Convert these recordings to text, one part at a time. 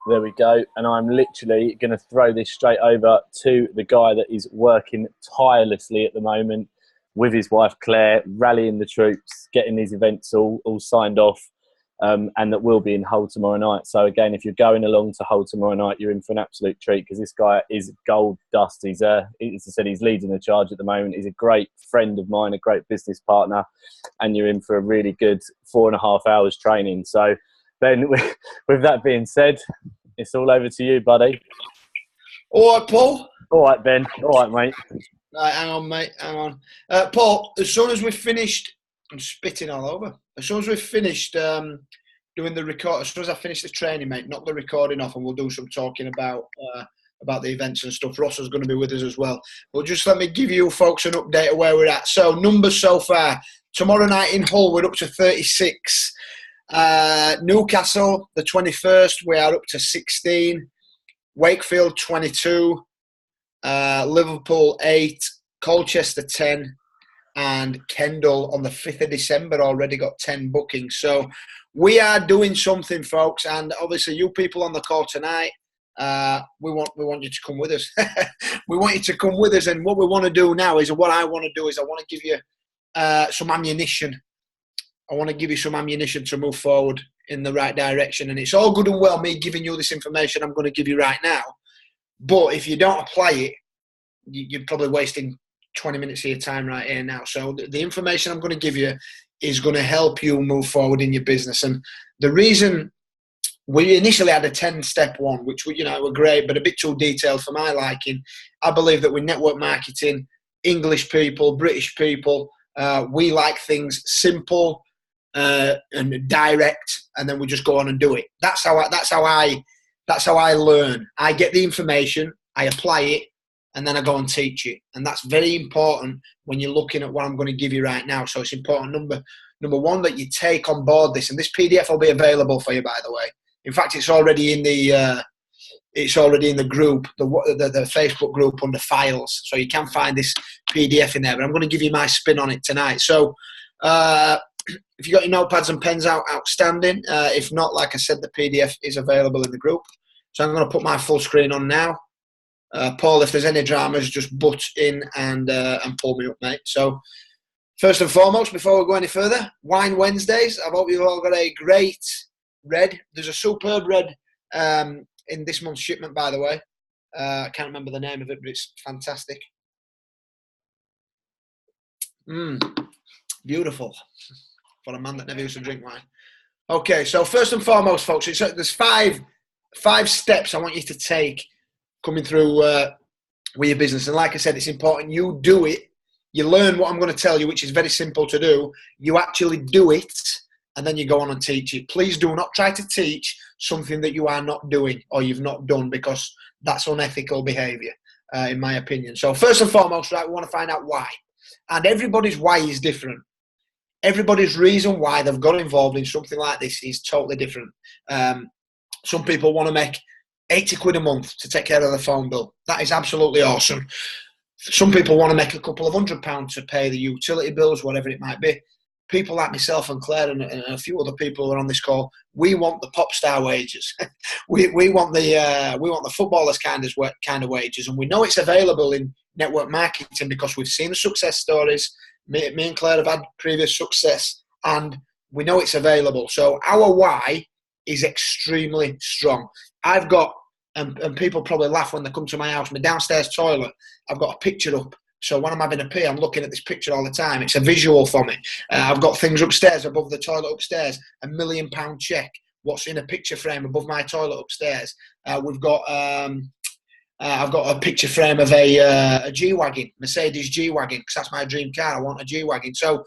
There we go. And I'm literally going to throw this straight over to the guy that is working tirelessly at the moment with his wife, Claire, rallying the troops, getting these events all signed off, and that will be in Hull tomorrow night. So again, if you're going along to Hull tomorrow night, you're in for an absolute treat because this guy is gold dust. He's, as I said, he's leading the charge at the moment. He's a great friend of mine, a great business partner, and you're in for a really good 4.5 hours training. So Ben, with that being said, it's all over to you, buddy. All right, Paul. All right, Ben. All right, mate. Right, hang on, mate. Hang on. Paul, as soon as we've finished, I'm spitting all over. As soon as we've finished doing the record, as soon as I finish the training, mate, knock the recording off and we'll do some talking about the events and stuff. Ross is going to be with us as well. But just let me give you folks an update of where we're at. So, numbers so far. Tomorrow night in Hull, we're up to 36. Newcastle, the 21st, we are up to 16. Wakefield, 22. Liverpool, 8. Colchester, 10. And Kendal on the 5th of December already got 10 bookings. So we are doing something, folks. And obviously, you people on the call tonight, we want you to come with us. We want you to come with us. And what we want to do now is, what I want to do is, I want to give you some ammunition. I want to give you some ammunition to move forward in the right direction. And it's all good and well me giving you this information I'm going to give you right now. But if you don't apply it, you're probably wasting 20 minutes of your time right here now. So the information I'm going to give you is going to help you move forward in your business. And the reason we initially had a 10-step one, which were great, but a bit too detailed for my liking. I believe that with network marketing, English people, British people, we like things simple and direct, and then we just go on and do it. That's how I learn. I get the information, I apply it, and then I go and teach it. And that's very important when you're looking at what I'm going to give you right now. So it's important, number one, that you take on board this. And this PDF will be available for you, by the way. In fact, it's already in the group, the Facebook group under files. So you can find this PDF in there. But I'm going to give you my spin on it tonight. So if you got your notepads and pens out, outstanding. If not, like I said, the PDF is available in the group. So I'm going to put my full screen on now. Paul, if there's any dramas, just butt in and pull me up, mate. So, first and foremost, before we go any further, Wine Wednesdays. I hope you've all got a great red. There's a superb red in this month's shipment, by the way. I can't remember the name of it, but it's fantastic. Beautiful. For a man that never used to drink wine. Okay, so first and foremost, folks, there's five steps I want you to take coming through with your business. And like I said, it's important you do it. You learn what I'm going to tell you, which is very simple to do. You actually do it, and then you go on and teach it. Please do not try to teach something that you are not doing or you've not done, because that's unethical behavior, in my opinion. So first and foremost, right, we want to find out why. And everybody's why is different. Everybody's reason why they've got involved in something like this is totally different. Some people want to make 80 quid a month to take care of the phone bill. That is absolutely awesome. Some people want to make a couple of £100 to pay the utility bills, whatever it might be. People like myself and Claire and a few other people who are on this call, we want the pop star wages. we want the footballers kind of wages, and we know it's available in network marketing because we've seen the success stories. Me and Claire have had previous success, and we know it's available. So our why is extremely strong. I've got, and people probably laugh when they come to my house, my downstairs toilet, I've got a picture up. So when I'm having a pee, I'm looking at this picture all the time. It's a visual for me. I've got things upstairs, above the toilet upstairs, £1 million check. What's in a picture frame above my toilet upstairs? I've got a picture frame of a G-Wagon, Mercedes G-Wagon, because that's my dream car. I want a G-Wagon. So,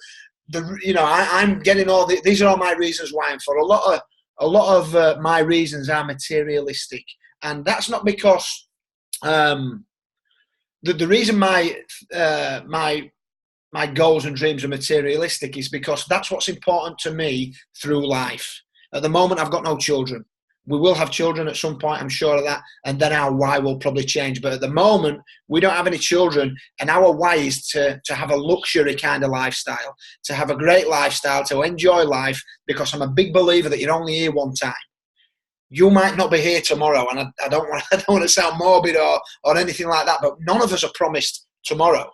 I'm getting all these are all my reasons why. And for a lot of my reasons are materialistic, and that's not because the reason my goals and dreams are materialistic is because that's what's important to me through life. At the moment, I've got no children. We will have children at some point, I'm sure of that, and then our why will probably change. But at the moment, we don't have any children, and our why is to have a luxury kind of lifestyle, to have a great lifestyle, to enjoy life, because I'm a big believer that you're only here one time. You might not be here tomorrow, and I don't want to sound morbid or anything like that, but none of us are promised tomorrow.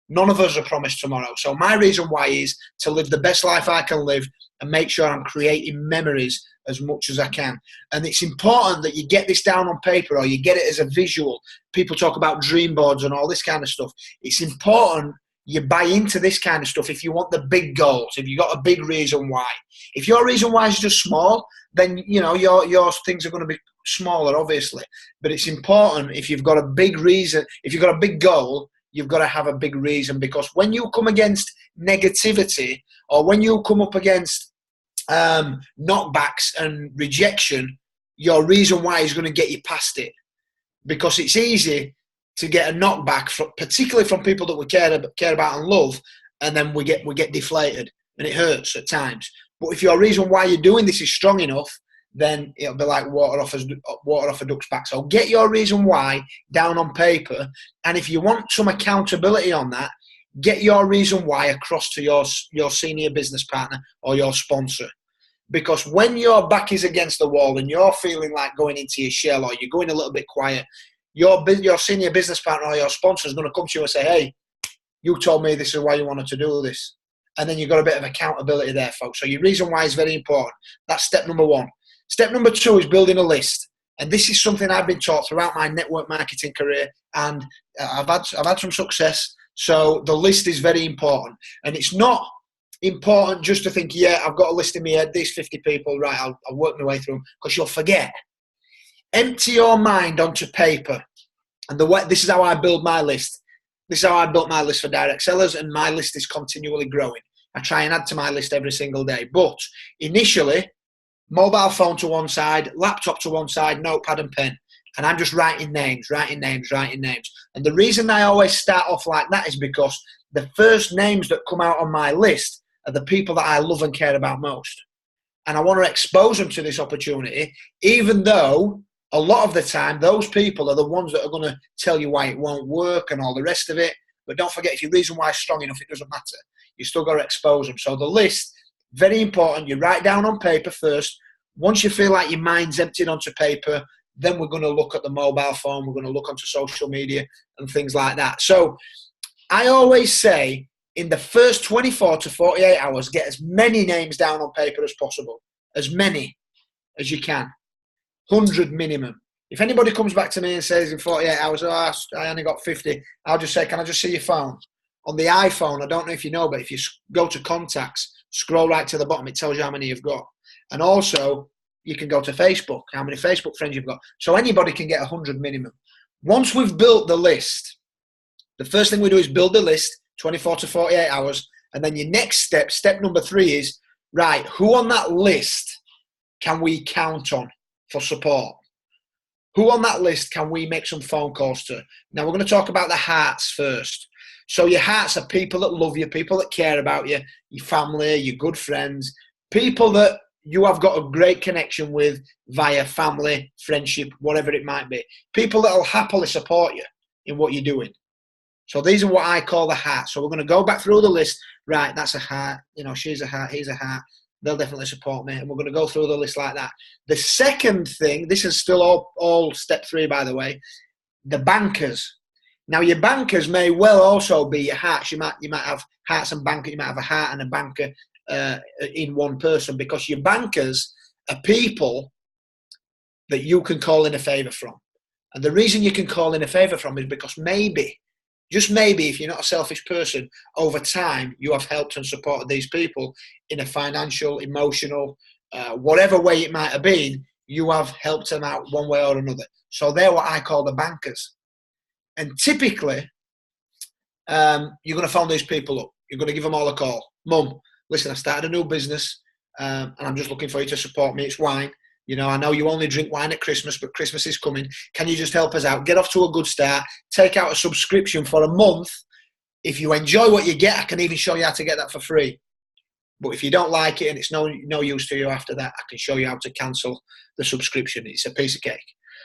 None of us are promised tomorrow. So my reason why is to live the best life I can live and make sure I'm creating memories as much as I can. And it's important that you get this down on paper or you get it as a visual. People talk about dream boards and all this kind of stuff. It's important you buy into this kind of stuff if you want the big goals, if you've got a big reason why. If your reason why is just small, then your things are going to be smaller, obviously. But it's important if you've got a big reason, if you've got a big goal, you've got to have a big reason, because when you come against negativity or when you come up against knockbacks and rejection, your reason why is going to get you past it. Because it's easy to get a knockback, particularly from people that we care about and love, and then we get deflated, and it hurts at times. But if your reason why you're doing this is strong enough, then it'll be like water off a duck's back. So get your reason why down on paper, and if you want some accountability on that, get your reason why across to your senior business partner or your sponsor. Because when your back is against the wall and you're feeling like going into your shell or you're going a little bit quiet, your senior business partner or your sponsor is going to come to you and say, hey, you told me this is why you wanted to do this. And then you've got a bit of accountability there, folks. So your reason why is very important. That's step number one. Step number two is building a list. And this is something I've been taught throughout my network marketing career, and I've had some success. So the list is very important. And it's not important just to think, yeah, I've got a list in my head, these 50 people, right, I'll work my way through them, because you'll forget. Empty your mind onto paper. And this is how I build my list. This is how I built my list for direct sellers, and my list is continually growing. I try and add to my list every single day. But initially, mobile phone to one side, laptop to one side, notepad and pen. And I'm just writing names. And the reason I always start off like that is because the first names that come out on my list are the people that I love and care about most. And I want to expose them to this opportunity, even though a lot of the time those people are the ones that are going to tell you why it won't work and all the rest of it. But don't forget, if your reason why is strong enough, it doesn't matter. You still got to expose them. So the list, very important. You write down on paper first. Once you feel like your mind's emptied onto paper, then we're going to look at the mobile phone. We're going to look onto social media and things like that. So I always say, in the first 24 to 48 hours, get as many names down on paper as possible. As many as you can. 100 minimum. If anybody comes back to me and says in 48 hours, oh, I only got 50, I'll just say, can I just see your phone? On the iPhone, I don't know if you know, but if you go to contacts, scroll right to the bottom, it tells you how many you've got. And also, you can go to Facebook, how many Facebook friends you've got. So anybody can get 100 minimum. Once we've built the list, the first thing we do is build the list, 24 to 48 hours. And then your next step number 3 is, right, who on that list can we count on for support? Who on that list can we make some phone calls to? Now, we're going to talk about the hearts first. So your hearts are people that love you, people that care about you, your family, your good friends, people that you have got a great connection with via family, friendship, whatever it might be. People that will happily support you in what you're doing. So these are what I call the hearts. So we're going to go back through the list. Right, that's a heart. She's a heart, he's a heart. They'll definitely support me. And we're going to go through the list like that. The second thing, this is still all step 3, by the way, the bankers. Now, your bankers may well also be your hearts. You might have hearts and bankers. You might have a heart and a banker in one person, because your bankers are people that you can call in a favour from. And the reason you can call in a favour from is because maybe, just maybe, if you're not a selfish person, over time you have helped and supported these people in a financial, emotional, whatever way it might have been, you have helped them out one way or another. So they're what I call the bankers. And typically, you're going to phone these people up. You're going to give them all a call. Mum, listen, I started a new business and I'm just looking for you to support me. It's wine. I know you only drink wine at Christmas, but Christmas is coming. Can you just help us out? Get off to a good start. Take out a subscription for a month. If you enjoy what you get, I can even show you how to get that for free. But if you don't like it and it's no use to you after that, I can show you how to cancel the subscription. It's a piece of cake.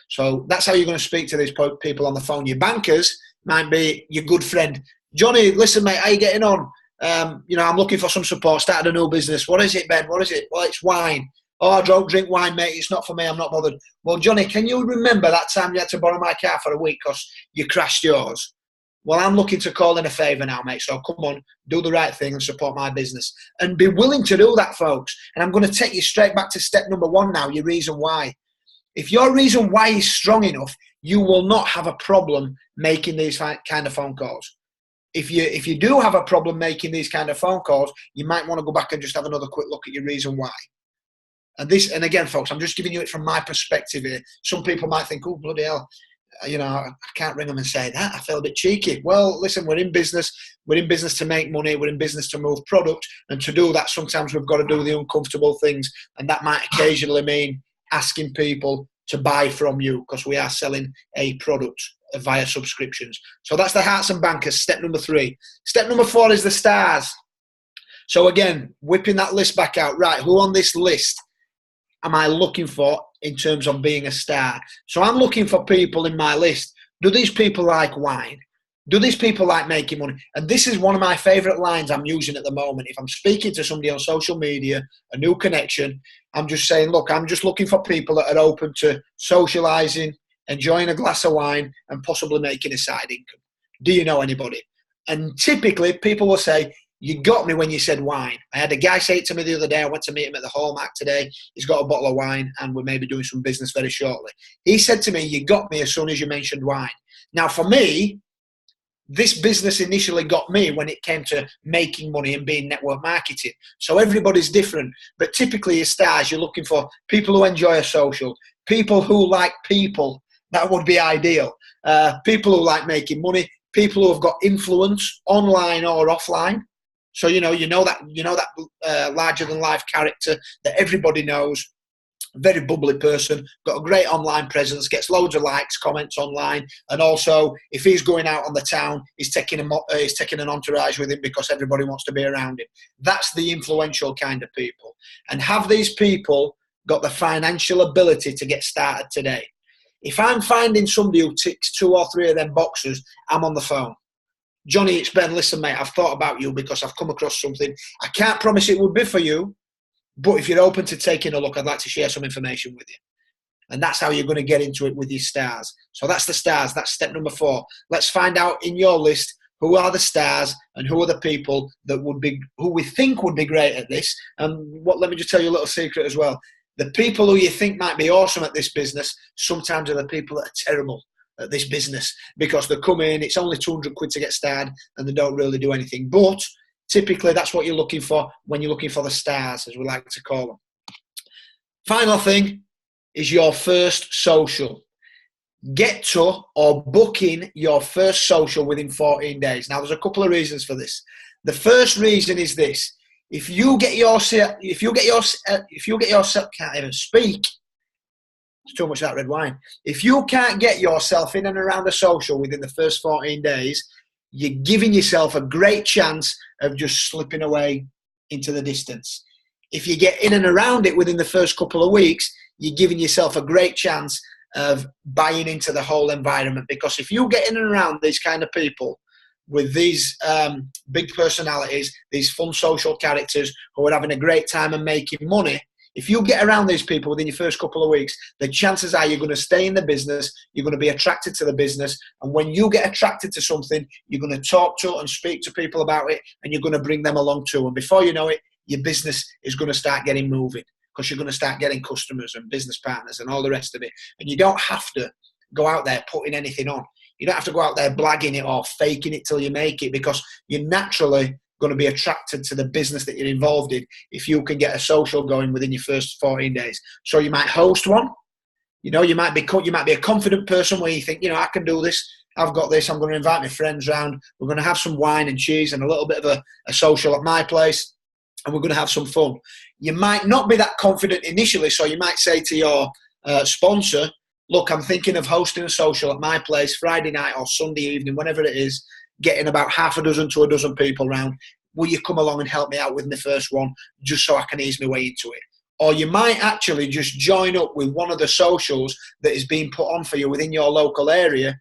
So that's how you're going to speak to these people on the phone. Your bankers might be your good friend. Johnny, listen, mate, how you getting on? I'm looking for some support, started a new business. What is it, Ben? What is it? Well, it's wine. Oh, I don't drink wine, mate. It's not for me. I'm not bothered. Well, Johnny, can you remember that time you had to borrow my car for a week because you crashed yours? Well, I'm looking to call in a favour now, mate. So come on, do the right thing and support my business. And be willing to do that, folks. And I'm going to take you straight back to step number 1 now, your reason why. If your reason why is strong enough, you will not have a problem making these kind of phone calls. If you do have a problem making these kind of phone calls, you might want to go back and just have another quick look at your reason why. And again, folks, I'm just giving you it from my perspective here. Some people might think, oh, bloody hell, I can't ring them and say that. I feel a bit cheeky. Well, listen, we're in business. We're in business to make money. We're in business to move product. And to do that, sometimes we've got to do the uncomfortable things. And that might occasionally mean asking people to buy from you because we are selling a product via subscriptions. So that's the Hearts and Bankers, step number 3. Step number 4 is the stars. So again, whipping that list back out. Right, who on this list am I looking for in terms of being a star? So I'm looking for people in my list. Do these people like wine? Do these people like making money? And this is one of my favourite lines I'm using at the moment. If I'm speaking to somebody on social media, a new connection, I'm just saying, look, I'm just looking for people that are open to socialising, enjoying a glass of wine, and possibly making a side income. Do you know anybody? And typically people will say, you got me when you said wine. I had a guy say it to me the other day. I went to meet him at the Hallmark today. He's got a bottle of wine and we're maybe doing some business very shortly. He said to me, you got me as soon as you mentioned wine. Now for me, this business initially got me when it came to making money and being network marketing. So everybody's different. But typically as stars, you're looking for people who enjoy a social, people who like people. That would be ideal. People who like making money, people who have got influence online or offline. So you know that larger than life character that everybody knows, very bubbly person, got a great online presence, gets loads of likes, comments online, and also if he's going out on the town, he's taking an entourage with him because everybody wants to be around him. That's the influential kind of people. And have these people got the financial ability to get started today? If I'm finding somebody who ticks 2 or 3 of them boxes, I'm on the phone. Johnny, it's Ben. Listen, mate, I've thought about you because I've come across something. I can't promise it would be for you, but if you're open to taking a look, I'd like to share some information with you. And that's how you're going to get into it with your stars. So that's the stars. That's step number 4. Let's find out in your list who are the stars and who are the people that who we think would be great at this. And let me just tell you a little secret as well. The people who you think might be awesome at this business sometimes are the people that are terrible at this business because they come in, it's only 200 quid to get started and they don't really do anything. But typically that's what you're looking for when you're looking for the stars, as we like to call them. Final thing is your first social. Get to or book in your first social within 14 days. Now there's a couple of reasons for this. The first reason is this. If you get yourself, can't even speak. It's too much of that red wine. If you can't get yourself in and around a social within the first 14 days, you're giving yourself a great chance of just slipping away into the distance. If you get in and around it within the first couple of weeks, you're giving yourself a great chance of buying into the whole environment. Because if you get in and around these kind of people with these big personalities, these fun social characters who are having a great time and making money, if you get around these people within your first couple of weeks, the chances are you're going to stay in the business, you're going to be attracted to the business, and when you get attracted to something, you're going to talk to and speak to people about it, and you're going to bring them along too. And before you know it, your business is going to start getting moving because you're going to start getting customers and business partners and all the rest of it. And you don't have to go out there putting anything on. You don't have to go out there blagging it or faking it till you make it because you're naturally going to be attracted to the business that you're involved in if you can get a social going within your first 14 days. So you might host one. You might be a confident person where you think, I can do this. I've got this. I'm going to invite my friends round. We're going to have some wine and cheese and a little bit of a social at my place, and we're going to have some fun. You might not be that confident initially, so you might say to your sponsor, look, I'm thinking of hosting a social at my place Friday night or Sunday evening, whenever it is, getting about half a dozen to a dozen people round. Will you come along and help me out with my first one just so I can ease my way into it? Or you might actually just join up with one of the socials that is being put on for you within your local area,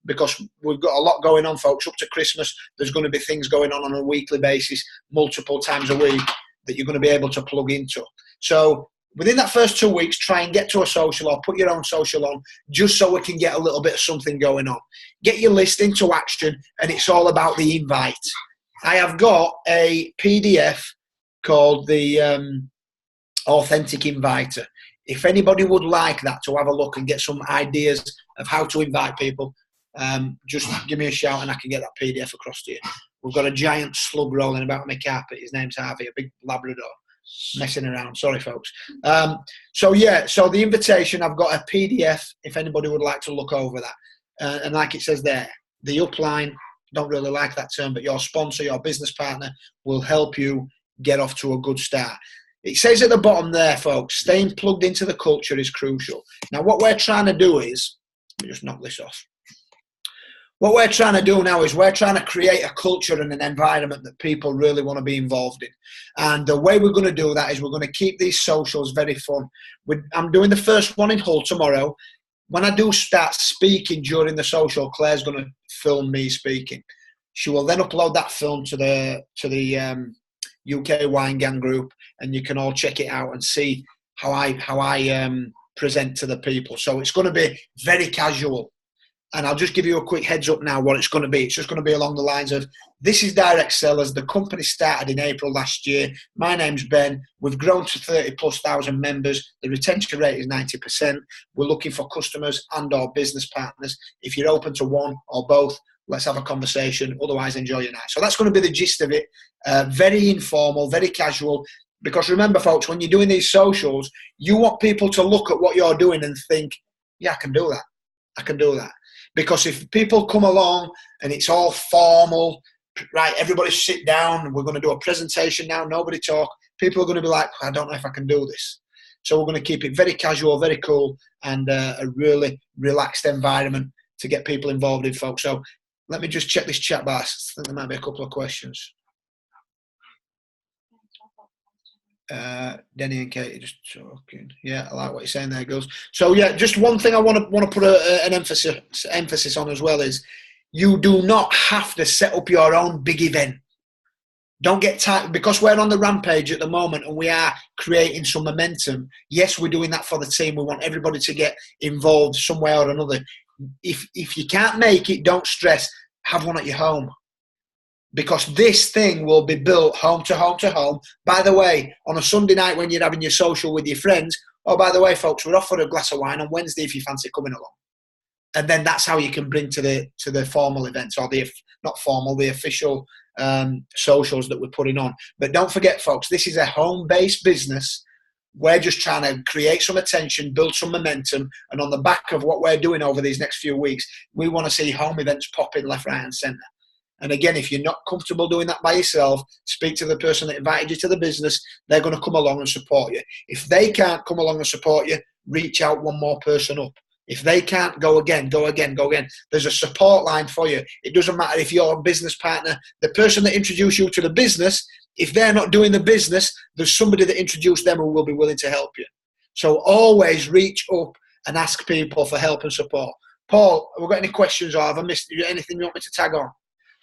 because we've got a lot going on, folks. Up to Christmas, there's going to be things going on a weekly basis, multiple times a week, that you're going to be able to plug into. So within that first 2 weeks, try and get to a social or put your own social on, just so we can get a little bit of something going on. Get your list into action, and it's all about the invite. I have got a PDF called the Authentic Inviter. If anybody would like that, to have a look and get some ideas of how to invite people, just give me a shout and I can get that PDF across to you. We've got a giant slug rolling about on my carpet. His name's Harvey, a big Labrador, messing around. Sorry, folks. So the invitation, I've got a PDF if anybody would like to look over that. And like it says there, the upline, don't really like that term, but your sponsor, your business partner will help you get off to a good start. It says at the bottom there, folks, staying plugged into the culture is crucial. Now, what we're trying to do is, let me just knock this off. What we're trying to do now is we're trying to create a culture and an environment that people really want to be involved in. And the way we're going to do that is we're going to keep these socials very fun. I'm doing the first one in Hull tomorrow. When I do start speaking during the social, Claire's going to film me speaking. She will then upload that film to the UK Wine Gang group, and you can all check it out and see how I present to the people. So it's going to be very casual. And I'll just give you a quick heads up now what it's going to be. It's just going to be along the lines of, this is Direct Sellers. The company started in April last year. My name's Ben. We've grown to 30,000+ members. The retention rate is 90%. We're looking for customers and or business partners. If you're open to one or both, let's have a conversation. Otherwise, enjoy your night. So that's going to be the gist of it. Very informal, very casual. Because remember, folks, when you're doing these socials, you want people to look at what you're doing and think, yeah, I can do that. I can do that. Because if people come along and it's all formal, right, everybody sit down, we're going to do a presentation now, nobody talk, people are going to be like, I don't know if I can do this. So we're going to keep it very casual, very cool, and a really relaxed environment to get people involved in, folks. So let me just check this chat box. I think there might be a couple of questions. Denny and Katie just talking. Yeah, I like what you're saying there, girls. So yeah, just one thing I want to put an emphasis on as well is, you do not have to set up your own big event. Don't get tired, because we're on the rampage at the moment and we are creating some momentum. Yes, we're doing that for the team. We want everybody to get involved some way or another. If you can't make it, don't stress. Have one at your home. Because this thing will be built home to home to home. By the way, on a Sunday night when you're having your social with your friends, oh, by the way, folks, we're off for a glass of wine on Wednesday if you fancy coming along. And then that's how you can bring to the formal events, or the not formal, the official socials that we're putting on. But don't forget, folks, this is a home-based business. We're just trying to create some attention, build some momentum, and on the back of what we're doing over these next few weeks, we want to see home events pop in left, right, and centre. And again, if you're not comfortable doing that by yourself, speak to the person that invited you to the business. They're going to come along and support you. If they can't come along and support you, reach out one more person up. If they can't, go again, go again, go again. There's a support line for you. It doesn't matter if you're a business partner. The person that introduced you to the business, if they're not doing the business, there's somebody that introduced them who will be willing to help you. So always reach up and ask people for help and support. Paul, have we got any questions, or have I missed anything you want me to tag on?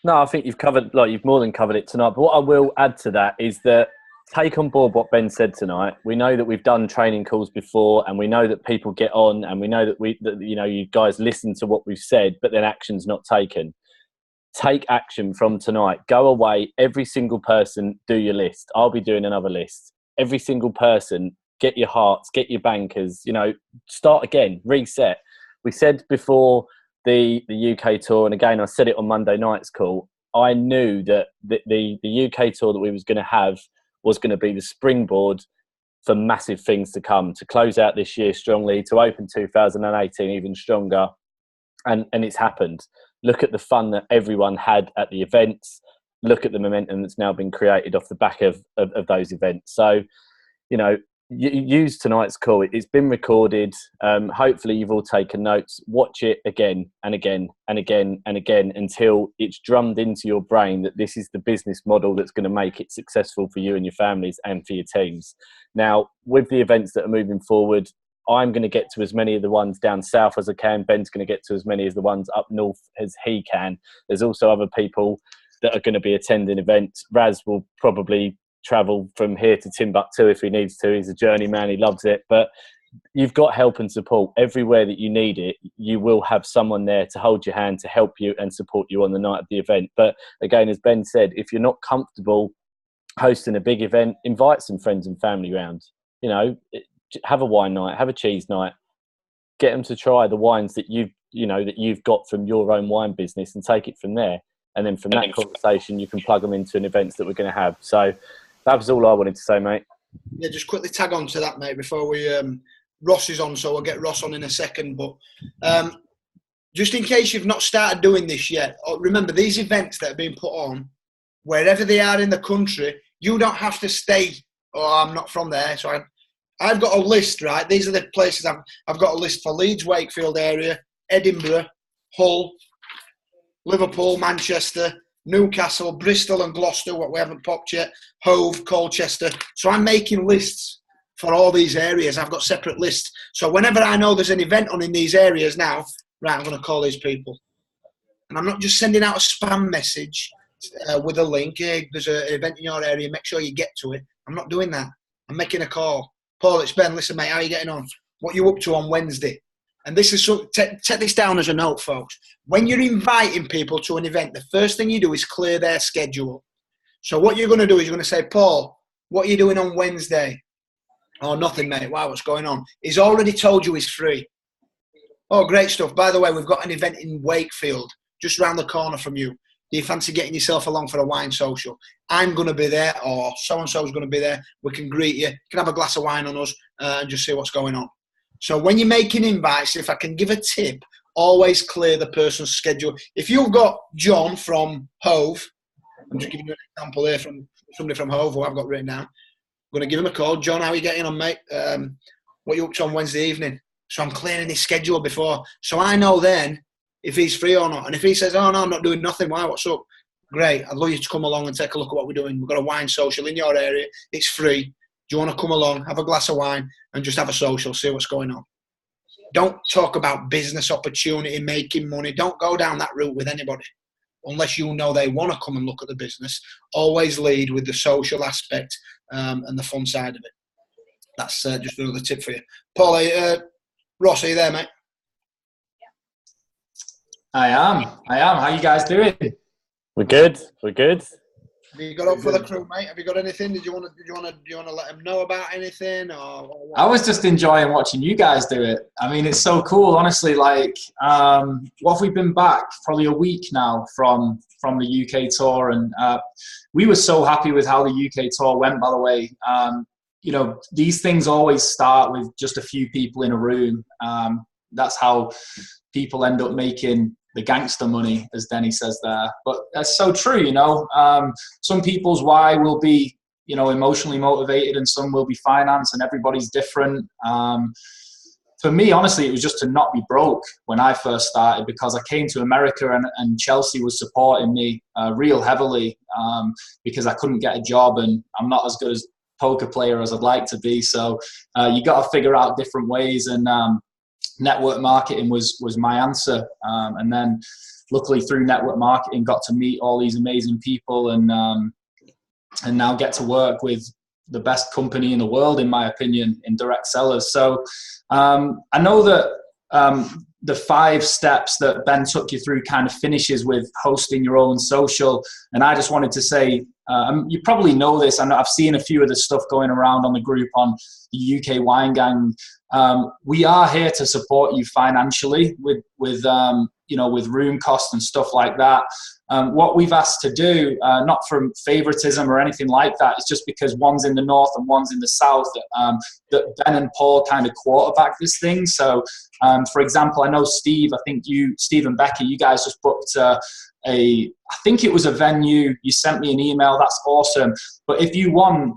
No, I think you've more than covered it tonight. But what I will add to that is that, take on board what Ben said tonight. We know that we've done training calls before, and we know that people get on, and we know that you guys listen to what we've said, but then action's not taken. Take action from tonight. Go away. Every single person, do your list. I'll be doing another list. Every single person, get your hearts, get your bankers. Start again, reset. We said before the UK tour, and again I said it on Monday night's call, I knew that the UK tour that we was going to have was going to be the springboard for massive things to come, to close out this year strongly, to open 2018 even stronger, and it's happened. Look at the fun that everyone had at the events. Look at the momentum that's now been created off the back of those events. So use tonight's call. It's been recorded. Hopefully you've all taken notes. Watch it again and again and again and again until it's drummed into your brain that this is the business model that's going to make it successful for you and your families and for your teams. Now, with the events that are moving forward, I'm going to get to as many of the ones down south as I can. Ben's going to get to as many as the ones up north as he can. There's also other people that are going to be attending events. Raz will probably travel from here to Timbuktu if he needs to. He's a journeyman. He loves it. But you've got help and support everywhere that you need it. You will have someone there to hold your hand, to help you and support you on the night of the event. But again, as Ben said, if you're not comfortable hosting a big event, invite some friends and family around. You know, have a wine night, have a cheese night, get them to try the wines that you've got from your own wine business and take it from there. And then from that conversation, you can plug them into an event that we're going to have. So that was all I wanted to say, mate. Yeah, just quickly tag on to that, mate, before we Ross is on, so we'll get Ross on in a second. But just in case you've not started doing this yet, remember these events that are being put on, wherever they are in the country, you don't have to stay. Oh, I'm not from there, so I've got a list, right? These are the places I've got a list for: Leeds, Wakefield area, Edinburgh, Hull, Liverpool, Manchester, Newcastle, Bristol and Gloucester, what we haven't popped yet, Hove, Colchester. So I'm making lists for all these areas. I've got separate lists. So whenever I know there's an event on in these areas now, right, I'm going to call these people. And I'm not just sending out a spam message with a link. Hey, there's an event in your area, make sure you get to it. I'm not doing that. I'm making a call. Paul, it's Ben. Listen, mate, how are you getting on? What are you up to on Wednesday? And this is take this down as a note, folks. When you're inviting people to an event, the first thing you do is clear their schedule. So what you're going to do is you're going to say, Paul, what are you doing on Wednesday? Oh, nothing, mate. Wow, what's going on? He's already told you he's free. Oh, great stuff. By the way, we've got an event in Wakefield, just round the corner from you. Do you fancy getting yourself along for a wine social? I'm going to be there, or so-and-so is going to be there. We can greet you. You can have a glass of wine on us and just see what's going on. So when you're making invites, if I can give a tip, always clear the person's schedule. If you've got John from Hove, I'm just giving you an example here from somebody from Hove who I've got written down. I'm going to give him a call. John, how are you getting on, mate? What are you up to on Wednesday evening? So I'm clearing his schedule before. So I know then if he's free or not. And if he says, oh, no, I'm not doing nothing, why, what's up? Great, I'd love you to come along and take a look at what we're doing. We've got a wine social in your area. It's free. Do you want to come along, have a glass of wine, and just have a social, see what's going on? Don't talk about business opportunity, making money. Don't go down that route with anybody unless you know they want to come and look at the business. Always lead with the social aspect and the fun side of it. That's just another tip for you. Paul, Ross, are you there, mate? I am. How you guys doing? We're good. Have you got up for the crew, mate? Have you got anything? Do you want to let them know about anything? Or I was just enjoying watching you guys do it. I mean, it's so cool, honestly. Like, what have we been back? Probably a week now from the UK tour, and we were so happy with how the UK tour went. By the way, you know, these things always start with just a few people in a room. That's how people end up making the gangster money, as Denny says there. But that's so true, you know. Some people's why will be, you know, emotionally motivated, and some will be finance, and everybody's different. For me, honestly, it was just to not be broke when I first started, because I came to America and Chelsea was supporting me real heavily because I couldn't get a job and I'm not as good as poker player as I'd like to be. So you got to figure out different ways, and network marketing was my answer. And then luckily through network marketing got to meet all these amazing people, and now get to work with the best company in the world, in my opinion, in direct sellers. So I know that the 5 steps that Ben took you through kind of finishes with hosting your own social. And I just wanted to say, you probably know this, and I've seen a few of the stuff going around on the group on the UK Wine Gang. We are here to support you financially with you know, with room costs and stuff like that. What we've asked to do, not from favoritism or anything like that, it's just because one's in the north and one's in the south, that Ben and Paul kind of quarterback this thing. So, for example, I know Steve and Becky, you guys just booked I think it was a venue. You sent me an email. That's awesome. But if you want,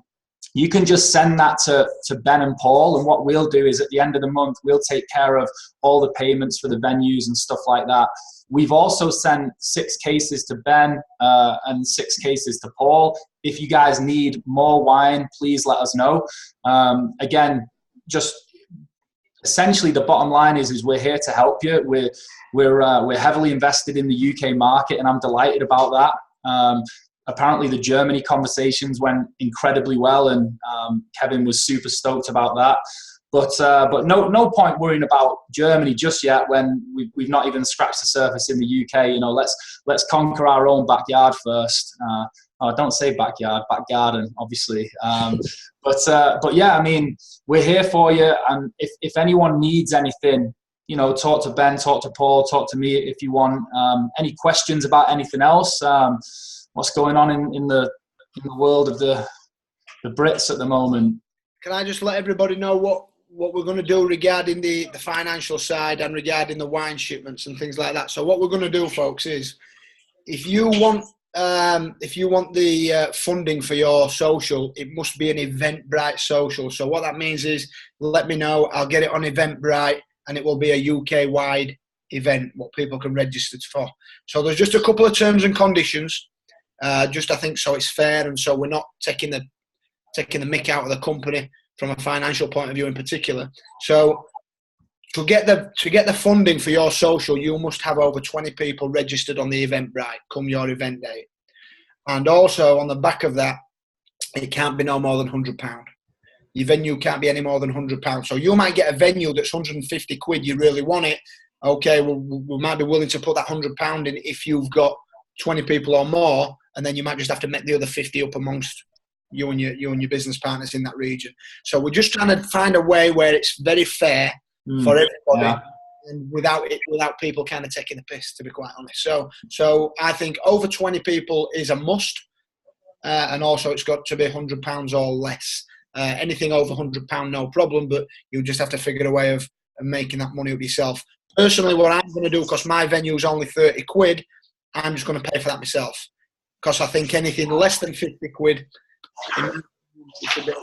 you can just send that to Ben and Paul, and what we'll do is at the end of the month, we'll take care of all the payments for the venues and stuff like that. We've also sent 6 cases to Ben and 6 cases to Paul. If you guys need more wine, please let us know. Again, just essentially the bottom line is we're here to help you. We're heavily invested in the UK market, and I'm delighted about that. apparently the Germany conversations went incredibly well, and Kevin was super stoked about that. But no point worrying about Germany just yet when we've not even scratched the surface in the UK. You know, let's conquer our own backyard first. Don't say backyard, back garden, obviously. But yeah, I mean, we're here for you, and if anyone needs anything, you know, talk to Ben, talk to Paul, talk to me if you want. Any questions about anything else? What's going on in the world of the Brits at the moment? Can I just let everybody know what we're going to do regarding the financial side and regarding the wine shipments and things like that? So what we're going to do, folks, is if you want the funding for your social, it must be an Eventbrite social. So what that means is, let me know. I'll get it on Eventbrite, and it will be a UK-wide event, what people can register for. So there's just a couple of terms and conditions, I think, so it's fair, and so we're not taking the mick out of the company from a financial point of view in particular. So to get the funding for your social, you must have over 20 people registered on the Eventbrite come your event date. And also on the back of that, it can't be no more than £100. Your venue can't be any more than £100. So you might get a venue that's 150 quid, you really want it. Okay, we might be willing to put that £100 in if you've got 20 people or more, and then you might just have to make the other 50 up amongst you and your business partners in that region. So we're just trying to find a way where it's very fair for everybody, yeah, and without people kind of taking the piss, to be quite honest. So I think over 20 people is a must, and also it's got to be £100 or less. Anything over £100, no problem, but you just have to figure a way of making that money up yourself. Personally, what I'm going to do, because my venue is only 30 quid, I'm just going to pay for that myself. Because I think anything less than 50 quid, it's a bit.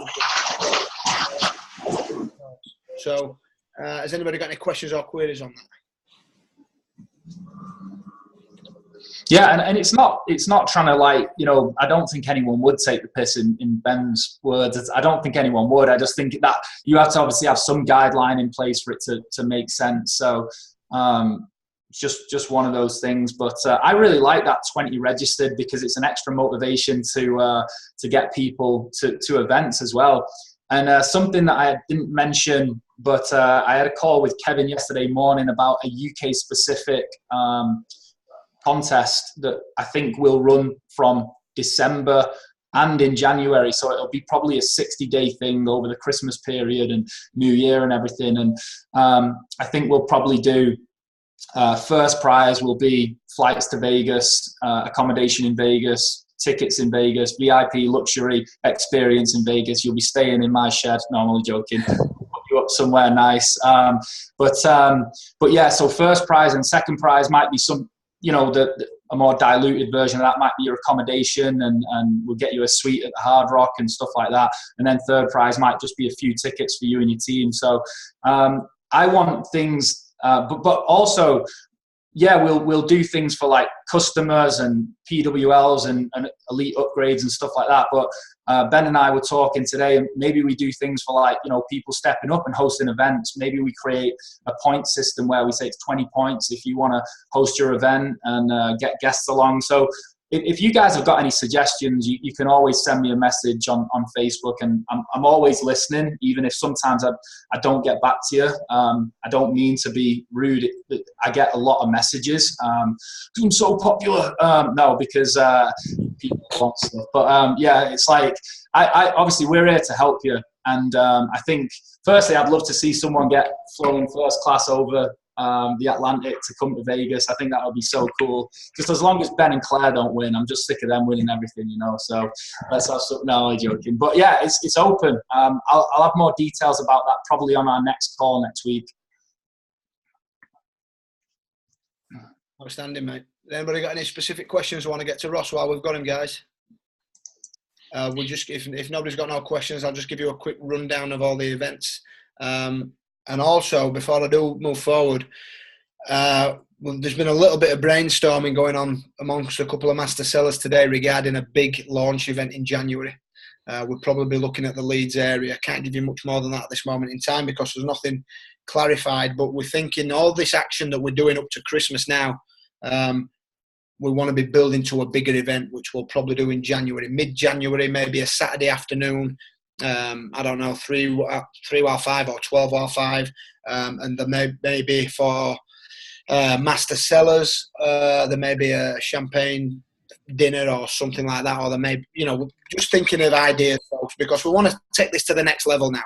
So, has anybody got any questions or queries on that? Yeah, and it's not trying to, like, you know, I don't think anyone would take the piss in Ben's words. I don't think anyone would. I just think that you have to obviously have some guideline in place for it to make sense. So just one of those things. But I really like that 20 registered, because it's an extra motivation to get people to events as well. And something that I didn't mention, but I had a call with Kevin yesterday morning about a UK specific contest that I think will run from December and in January. So it'll be probably a 60-day thing over the Christmas period and New Year and everything. And I think we'll probably do, first prize will be flights to Vegas, accommodation in Vegas, tickets in Vegas, VIP luxury experience in Vegas. You'll be staying in my shed. No, I'm only joking. Put you up somewhere nice. But yeah, so first prize and second prize might be some, you know, a more diluted version of that might be your accommodation, and we'll get you a suite at the Hard Rock and stuff like that. And then third prize might just be a few tickets for you and your team. So I want things, but also, yeah, we'll do things for like customers and PWLs and elite upgrades and stuff like that. But Ben and I were talking today, and maybe we do things for, like, you know, people stepping up and hosting events. Maybe we create a point system where we say it's 20 points if you want to host your event and get guests along. So if you guys have got any suggestions, you can always send me a message on Facebook, and I'm always listening, even if sometimes I don't get back to you. I don't mean to be rude. I get a lot of messages. I'm so popular. No, because people want stuff. But yeah, it's like, I obviously we're here to help you. And I think, firstly, I'd love to see someone get flown first class over the Atlantic to come to Vegas. I think that would be so cool. Just as long as Ben and Claire don't win, I'm just sick of them winning everything, you know. So let's have some. No, I'm joking. But yeah, it's open. I'll have more details about that probably on our next call next week. Outstanding, mate. Anybody got any specific questions? I want to get to Ross while we've got him, guys. We'll just, if nobody's got no questions, I'll just give you a quick rundown of all the events. And also, before I do move forward, there's been a little bit of brainstorming going on amongst a couple of master sellers today regarding a big launch event in January. We'll probably be looking at the Leeds area. Can't give you much more than that at this moment in time because there's nothing clarified. But we're thinking all this action that we're doing up to Christmas now, we want to be building to a bigger event, which we'll probably do in January, mid-January, maybe a Saturday afternoon. I don't know, 3 or 5 or 12 or 5. And there may be for master sellers, there may be a champagne dinner or something like that, or there may, just thinking of ideas, folks, because we want to take this to the next level now.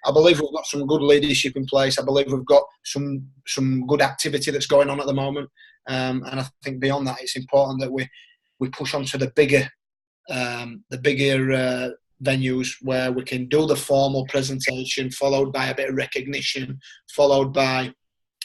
I believe we've got some good leadership in place. I believe we've got some good activity that's going on at the moment. And I think beyond that, it's important that we push on to the bigger venues where we can do the formal presentation, followed by a bit of recognition, followed by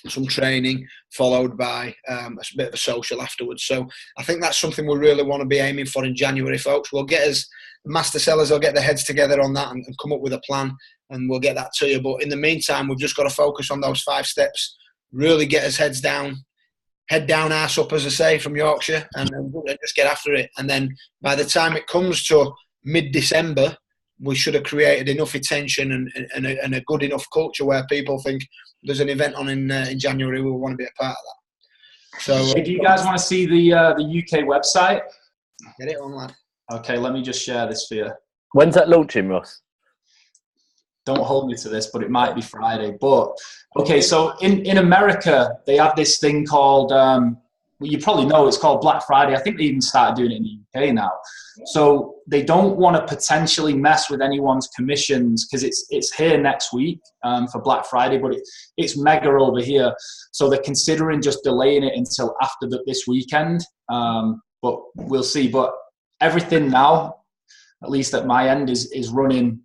some training, followed by a bit of a social afterwards. So I think that's something we really want to be aiming for in January, folks. We'll get us, master sellers will get their heads together on that and come up with a plan, and we'll get that to you. But in the meantime, we've just got to focus on those 5 steps, really get us head down, arse up, as I say, from Yorkshire, and just get after it. And then by the time it comes to mid-December, we should have created enough attention and a good enough culture where people think there's an event on in January, we want to be a part of that. So, do you guys want to see the UK website? Get it on, lad. Okay, let me just share this for you. When's that launching, Ross? Don't hold me to this, but it might be Friday. But okay, so in America, they have this thing called, well, you probably know, it's called Black Friday. I think they even started doing it in the UK now. So they don't want to potentially mess with anyone's commissions, because it's here next week for Black Friday, but it's mega over here. So they're considering just delaying it until after this weekend. But we'll see. But everything now, at least at my end, is running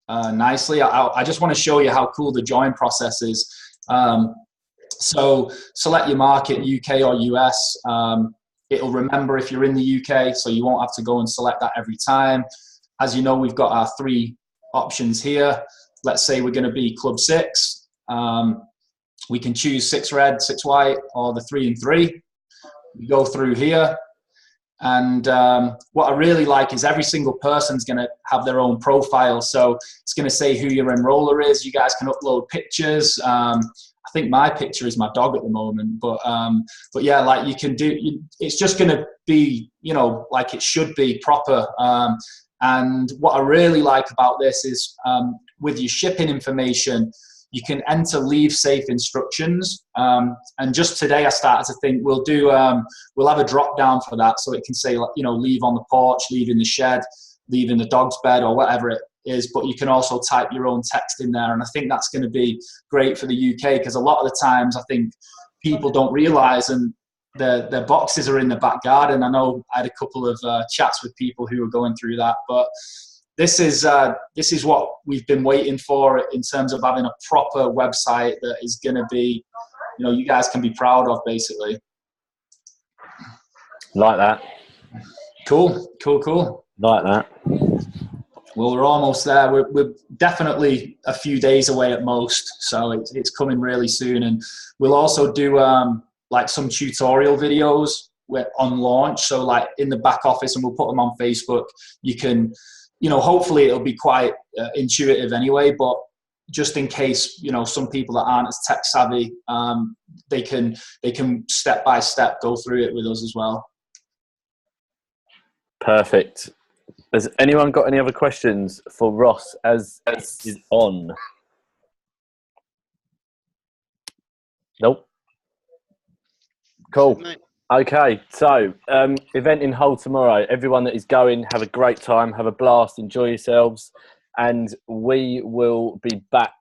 nicely. I just want to show you how cool the join process is. So select your market, UK or US. It'll remember if you're in the UK, so you won't have to go and select that every time. As you know, we've got our 3 options here. Let's say we're going to be Club 6. We can choose 6 red, 6 white, or the 3 and 3. We go through here. And what I really like is every single person's going to have their own profile. So it's going to say who your enroller is. You guys can upload pictures. I think my picture is my dog at the moment, but yeah, like you can do, it's just going to be, like it should be proper. And what I really like about this is with your shipping information, you can enter leave safe instructions. And just today I started to think we'll have a drop down for that. So it can say, leave on the porch, leave in the shed, leave in the dog's bed, or whatever it is. But you can also type your own text in there. And I think that's going to be great for the UK, because a lot of the times I think people don't realize, and their boxes are in the back garden. I know I had a couple of chats with people who were going through that, but this is what we've been waiting for in terms of having a proper website that is going to be, you guys can be proud of, basically. Like that. Cool. Like that. Well, we're almost there. We're definitely a few days away at most, so it's coming really soon. And we'll also do like some tutorial videos on launch, so like in the back office, and we'll put them on Facebook. You can, hopefully it'll be quite intuitive anyway, but just in case, some people that aren't as tech savvy, they can step by step go through it with us as well. Perfect. Has anyone got any other questions for Ross as is on? Nope. Cool. Okay, so event in Hull tomorrow. Everyone that is going, have a great time, have a blast, enjoy yourselves, and we will be back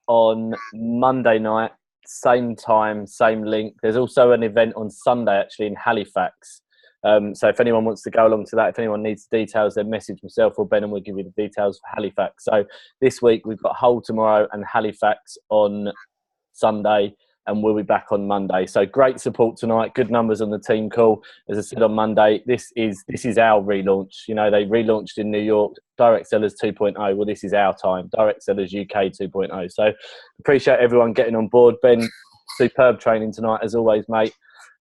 on Monday night, same time, same link. There's also an event on Sunday actually in Halifax. So if anyone wants to go along to that, if anyone needs details, then message myself or Ben and we'll give you the details for Halifax. So this week we've got Hull tomorrow and Halifax on Sunday, and we'll be back on Monday. So great support tonight, good numbers on the team call. As I said on Monday, this is our relaunch. They relaunched in New York, Direct Sellers 2.0. Well, this is our time, Direct Sellers UK 2.0. So appreciate everyone getting on board. Ben, superb training tonight as always, mate.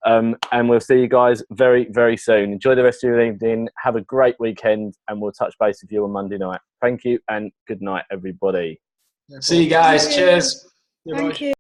And we'll see you guys very, very soon. Enjoy the rest of your evening. Have a great weekend, and we'll touch base with you on Monday night. Thank you, and good night, everybody. See you guys. Cheers. Thank you.